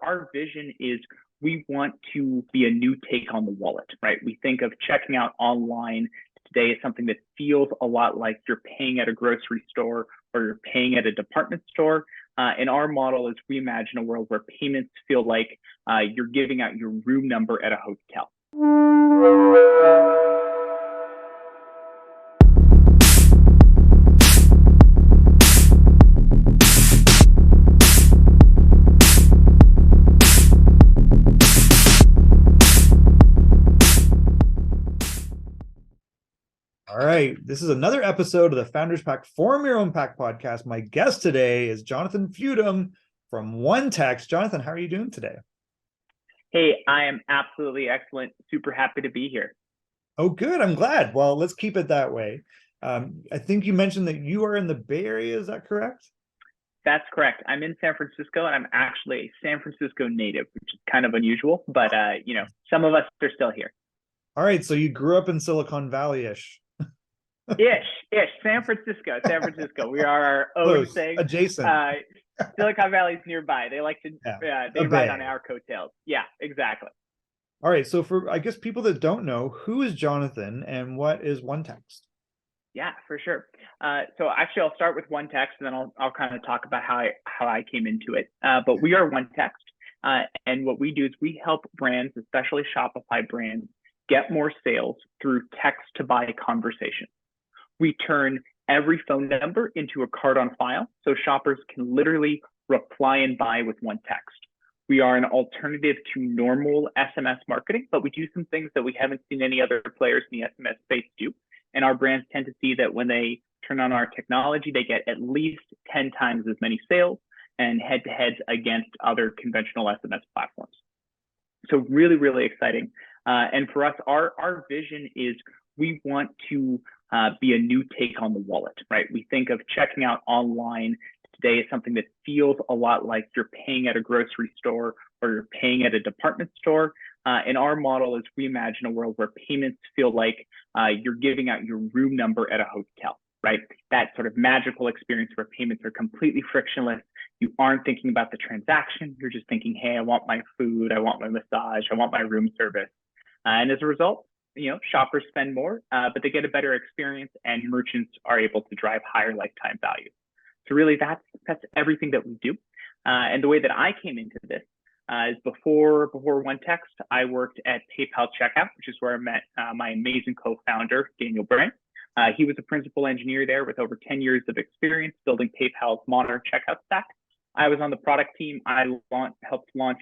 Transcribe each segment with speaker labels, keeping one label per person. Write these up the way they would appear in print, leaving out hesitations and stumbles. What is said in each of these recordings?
Speaker 1: our vision is we want to be a new take on the wallet, right? We think of checking out online today as something that feels a lot like you're paying at a grocery store or you're paying at a department store. And our model is we imagine a world where payments feel like you're giving out your room number at a hotel.
Speaker 2: All right, this is another episode of the Founders Pack Form Your Own Pack podcast. My guest today is Jonathan Fudem from OneText. Jonathan, how are you doing today?
Speaker 1: Hey, I am absolutely excellent. Super happy to be here.
Speaker 2: Oh, good. I'm glad. Well, let's keep it that way. I think you mentioned that you are in the Bay Area. Is that correct?
Speaker 1: That's correct. I'm in San Francisco, and I'm actually a San Francisco native, which is kind of unusual, but some of us are still here.
Speaker 2: All right, so you grew up in Silicon Valley-ish.
Speaker 1: Ish. San Francisco. We are our own
Speaker 2: Close,
Speaker 1: thing.
Speaker 2: adjacent.
Speaker 1: Silicon Valley's nearby. They like to, they ride on our coattails. Yeah, exactly.
Speaker 2: All right, so for, I guess, people that don't know, who is Jonathan and what is OneText?
Speaker 1: Yeah, for sure. So actually, I'll start with OneText, and then I'll kind of talk about how I came into it. But we are OneText, and what we do is we help brands, especially Shopify brands, get more sales through text-to-buy conversations. We turn every phone number into a card on file, so shoppers can literally reply and buy with one text. We are an alternative to normal SMS marketing, but we do some things that we haven't seen any other players in the SMS space do. And our brands tend to see that when they turn on our technology, they get at least 10 times as many sales and head-to-heads against other conventional SMS platforms. So really, really exciting. And for us, our vision is we want to be a new take on the wallet, right? We think of checking out online today as something that feels a lot like you're paying at a grocery store or you're paying at a department store. And our model is we imagine a world where payments feel like you're giving out your room number at a hotel, right? That sort of magical experience where payments are completely frictionless. You aren't thinking about the transaction. You're just thinking, hey, I want my food, I want my massage, I want my room service. And as a result, shoppers spend more, but they get a better experience, and merchants are able to drive higher lifetime value. So really, that's everything that we do. And the way that I came into this is before OneText, I worked at PayPal Checkout, which is where I met my amazing co-founder, Daniel Brand. He was a principal engineer there with over 10 years of experience building PayPal's modern checkout stack. I was on the product team. I helped launch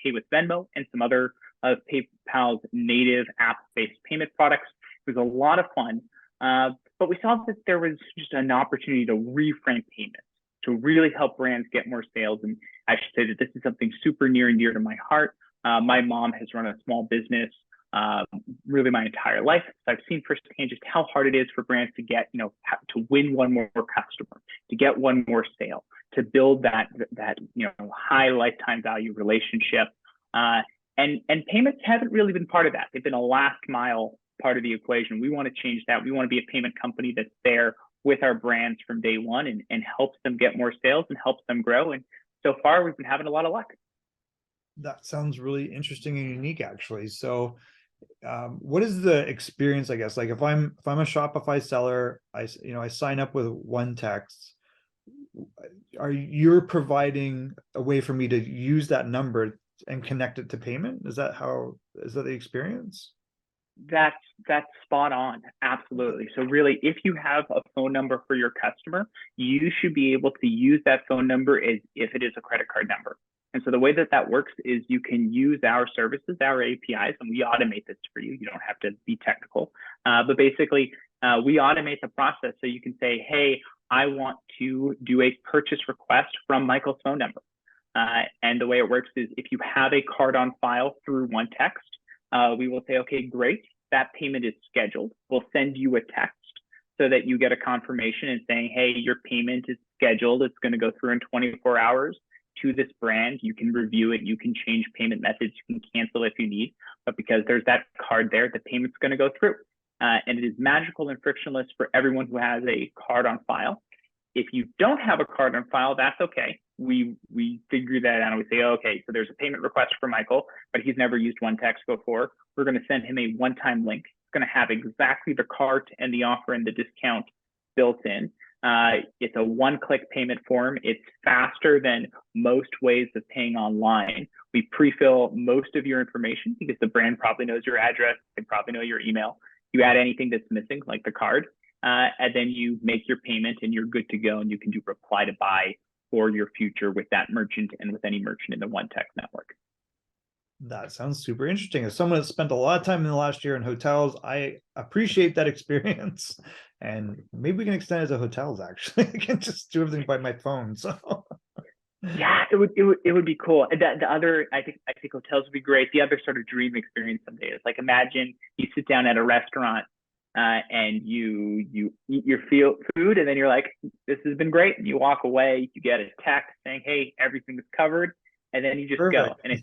Speaker 1: Pay with Venmo and some other of PayPal's native app-based payment products. It was a lot of fun, but we saw that there was just an opportunity to reframe payments, to really help brands get more sales. And I should say that this is something super near and dear to my heart. My mom has run a small business really my entire life. So I've seen firsthand just how hard it is for brands to get, to win one more customer, to get one more sale, to build that high lifetime value relationship. And payments haven't really been part of that. They've been a last mile part of the equation. We want to change that. We want to be a payment company that's there with our brands from day one and helps them get more sales and helps them grow. And so far, we've been having a lot of luck.
Speaker 2: That sounds really interesting and unique, actually. So what is the experience, I guess? Like if I'm a Shopify seller, I sign up with OneText. Are you providing a way for me to use that number and connect it to payment? Is that the experience?
Speaker 1: That's spot on. Absolutely. So really, if you have a phone number for your customer, you should be able to use that phone number as if it is a credit card number. And so the way that works is you can use our services, our APIs, and we automate this for you. You don't have to be technical, but basically we automate the process. So you can say, hey, I want to do a purchase request from Michael's phone number. And the way it works is if you have a card on file through OneText, we will say, okay, great, that payment is scheduled. We'll send you a text so that you get a confirmation and saying, hey, your payment is scheduled. It's going to go through in 24 hours to this brand. You can review it. You can change payment methods. You can cancel if you need. But because there's that card there, the payment's going to go through. And it is magical and frictionless for everyone who has a card on file. If you don't have a card on file, that's okay. we figure that out and we say, okay, so there's a payment request for Michael, but he's never used OneText before. We're going to send him a one-time link. It's going to have exactly the cart and the offer and the discount built in. It's a one-click payment form. It's faster than most ways of paying online. We pre-fill most of your information because the brand probably knows your address. They probably know your email. You add anything that's missing, like the card, and then you make your payment and you're good to go. And you can do reply to buy for your future with that merchant and with any merchant in the OneText network.
Speaker 2: That sounds super interesting. As someone that spent a lot of time in the last year in hotels, I appreciate that experience. And maybe we can extend it to hotels, actually. I can just do everything by my phone. So
Speaker 1: yeah, it would be cool. The other, I think hotels would be great. The other sort of dream experience someday is like, imagine you sit down at a restaurant and you eat your food, and then you're like, this has been great. And you walk away, you get a text saying, hey, everything is covered. And then you just
Speaker 2: Perfect.
Speaker 1: go. And it's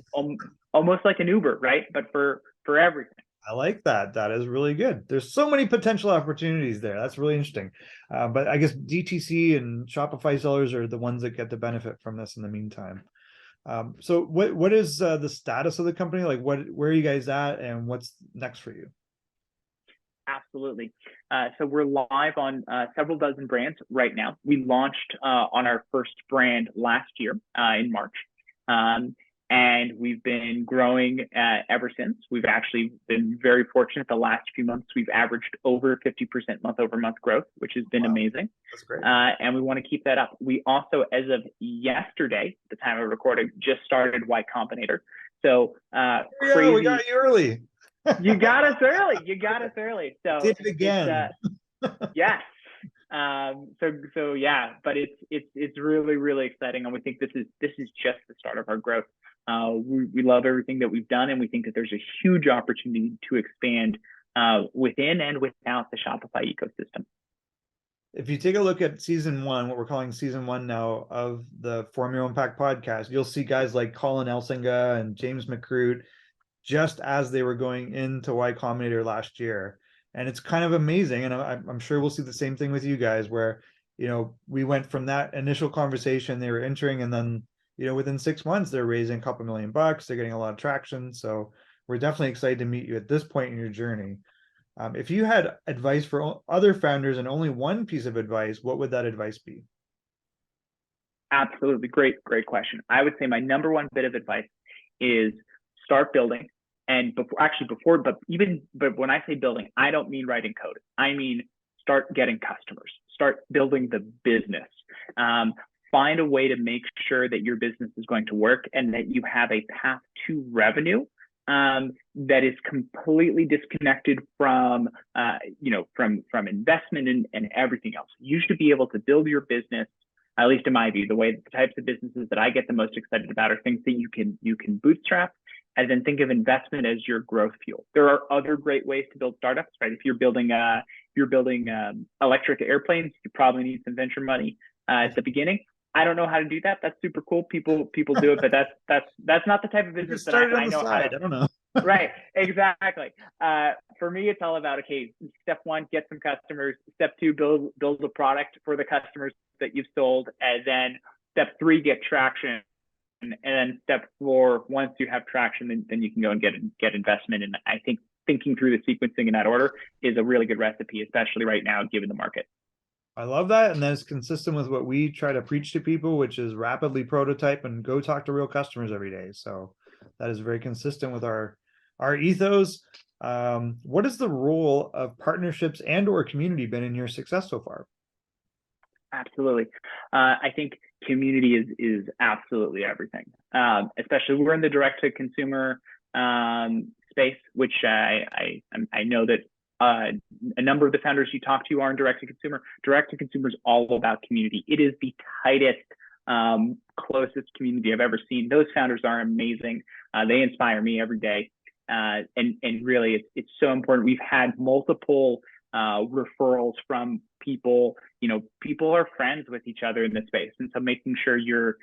Speaker 1: almost like an Uber, right? But for everything.
Speaker 2: I like that. That is really good. There's so many potential opportunities there. That's really interesting. But I guess DTC and Shopify sellers are the ones that get the benefit from this in the meantime. So what is the status of the company? Like where are you guys at and what's next for you?
Speaker 1: Absolutely. So we're live on several dozen brands right now. We launched on our first brand last year in March. And we've been growing ever since. We've actually been very fortunate. The last few months, we've averaged over 50% month-over-month growth, which has been amazing.
Speaker 2: That's great.
Speaker 1: And we want to keep that up. We also, as of yesterday, the time of recording, just started Y Combinator. So crazy.
Speaker 2: We got you early.
Speaker 1: You got us early. You got us early. So
Speaker 2: did it again.
Speaker 1: Yes. So yeah, but it's really, really exciting, and we think this is just the start of our growth. We love everything that we've done, and we think that there's a huge opportunity to expand within and without the Shopify ecosystem.
Speaker 2: If you take a look at season 1, what we're calling season 1 now of the Form Your Own Pack podcast, you'll see guys like Colin Elsinga and James McCroot just as they were going into Y Combinator last year. And it's kind of amazing. And I'm sure we'll see the same thing with you guys where, we went from that initial conversation, they were entering, and then, within 6 months, they're raising a couple $1 million. They're getting a lot of traction. So we're definitely excited to meet you at this point in your journey. If you had advice for other founders and only one piece of advice, what would that advice be?
Speaker 1: Absolutely. Great question. I would say my number one bit of advice is start building. And but when I say building, I don't mean writing code. I mean, start getting customers, start building the business. Find a way to make sure that your business is going to work and that you have a path to revenue that is completely disconnected from investment and everything else. You should be able to build your business, at least in my view. The types of businesses that I get the most excited about are things that you can bootstrap, and then think of investment as your growth fuel. There are other great ways to build startups, right? If you're building electric airplanes, you probably need some venture money at the beginning. I don't know how to do that. That's super cool. People do it, but that's not the type of business that I know how to.
Speaker 2: I don't know.
Speaker 1: Right, exactly. For me, it's all about, okay, step 1, get some customers. Step 2, build a product for the customers that you've sold, and then step 3, get traction. And then step 4, once you have traction, then you can go and get investment. And I think thinking through the sequencing in that order is a really good recipe, especially right now, given the market.
Speaker 2: I love that. And that's consistent with what we try to preach to people, which is rapidly prototype and go talk to real customers every day. So that is very consistent with our ethos. What is the role of partnerships and or community been in your success so far?
Speaker 1: Absolutely. I think community is absolutely everything. Especially we're in the direct to consumer space, which I know that a number of the founders you talk to are in direct to consumer. Direct to consumer is all about community. It is the tightest, closest community I've ever seen. Those founders are amazing. They inspire me every day. And really, it's so important. We've had multiple referrals from people. People are friends with each other in this space, and so making sure you're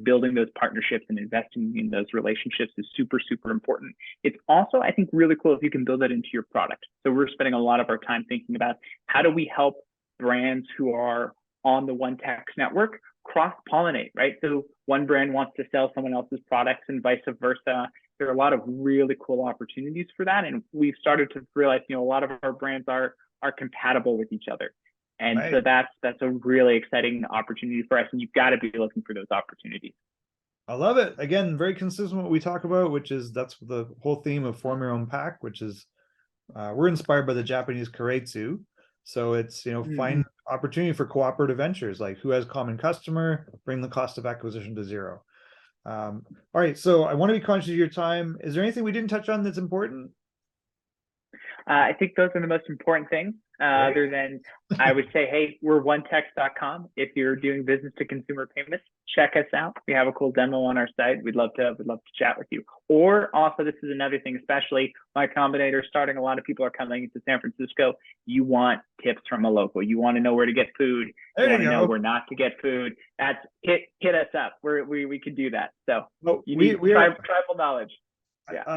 Speaker 1: building those partnerships and investing in those relationships is super, super important. It's also, I think, really cool if you can build that into your product. So we're spending a lot of our time thinking about how do we help brands who are on the OneText network cross-pollinate, right? So one brand wants to sell someone else's products and vice versa. There are a lot of really cool opportunities for that. And we've started to realize, a lot of our brands are compatible with each other. And
Speaker 2: Right.
Speaker 1: so that's a really exciting opportunity for us. And you've got to be looking for those opportunities.
Speaker 2: I love it. Again, very consistent with what we talk about, which is that's the whole theme of Form Your Own Pack, which is we're inspired by the Japanese karetsu. So it's, find opportunity for cooperative ventures, like who has common customer, bring the cost of acquisition to zero. All right. So I want to be conscious of your time. Is there anything we didn't touch on that's important?
Speaker 1: I think those are the most important things. Other than I would say, hey, we're onetext.com. If you're doing business to consumer payments, check us out. We have a cool demo on our site. We'd love to chat with you. Or also, this is another thing, especially my Combinator starting. A lot of people are coming into San Francisco. You want tips from a local. You want to know where to get food. You want to know where not to get food. That's hit us up. We could do that. So you need tribal knowledge. Yeah.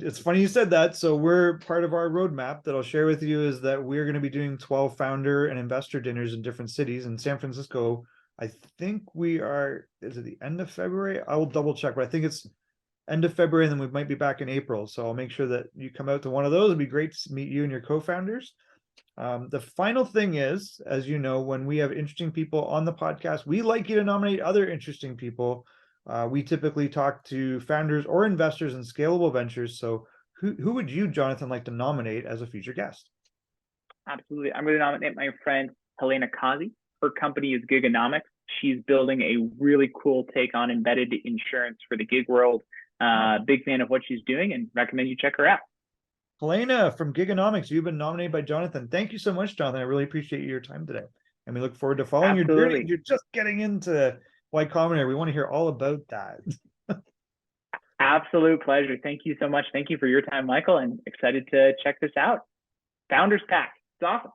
Speaker 2: It's funny you said that. So we're part of our roadmap that I'll share with you is that we're going to be doing 12 founder and investor dinners in different cities. In San Francisco, I think is it the end of February? I will double check, but I think it's end of February, and then we might be back in April. So I'll make sure that you come out to one of those. It'd be great to meet you and your co-founders. The final thing is, as you know, when we have interesting people on the podcast, we like you to nominate other interesting people. We typically talk to founders or investors in scalable ventures. So who would you, Jonathan, like to nominate as a future guest?
Speaker 1: Absolutely. I'm going to nominate my friend Helena Kazi. Her company is Gigonomics. She's building a really cool take on embedded insurance for the gig world. Big fan of what she's doing and recommend you check her out.
Speaker 2: Helena from Gigonomics, you've been nominated by Jonathan. Thank you so much, Jonathan. I really appreciate your time today. And we look forward to following your journey. You're just getting into Y Combinator. We want to hear all about that.
Speaker 1: Absolute pleasure. Thank you so much. Thank you for your time, Michael, and excited to check this out. Founders Pack. It's awesome.